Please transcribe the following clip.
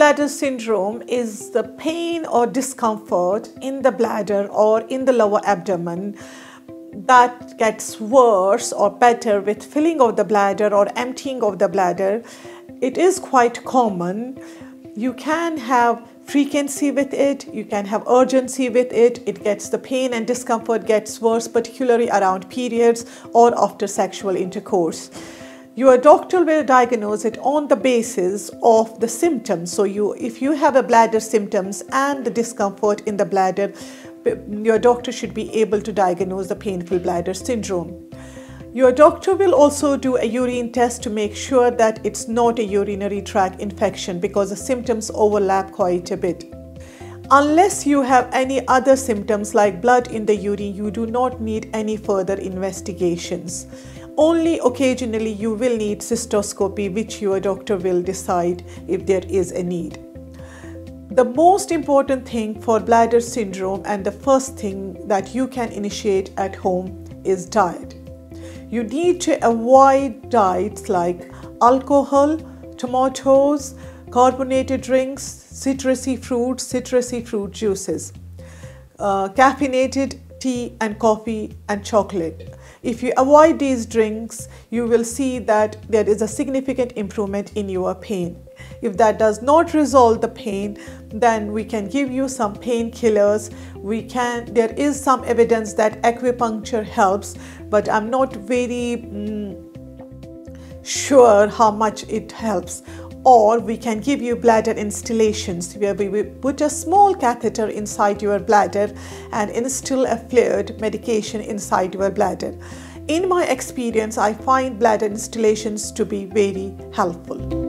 bladder syndrome is the pain or discomfort in the bladder or in the lower abdomen that gets worse or better with filling of the bladder or emptying of the bladder. It is quite common. You can have frequency with it, you can have urgency with it. The pain and discomfort gets worse, particularly around periods or after sexual intercourse. Your doctor will diagnose it on the basis of the symptoms. So if you have a bladder symptoms and the discomfort in the bladder, your doctor should be able to diagnose the painful bladder syndrome. Your doctor will also do a urine test to make sure that it's not a urinary tract infection, because the symptoms overlap quite a bit. Unless you have any other symptoms like blood in the urine, you do not need any further investigations. Only occasionally you will need cystoscopy, which your doctor will decide if there is a need. The most important thing for bladder syndrome, and the first thing that you can initiate at home, is diet. You need to avoid diets like alcohol, tomatoes, carbonated drinks, citrusy fruit juices, caffeinated tea and coffee and chocolate. If you avoid these drinks, you will see that there is a significant improvement in your pain. If that does not resolve the pain, then we can give you some painkillers. There is some evidence that acupuncture helps, but I'm not very sure how much it helps. Or we can give you bladder instillations, where we will put a small catheter inside your bladder and instill a fluid medication inside your bladder. In my experience, I find bladder instillations to be very helpful.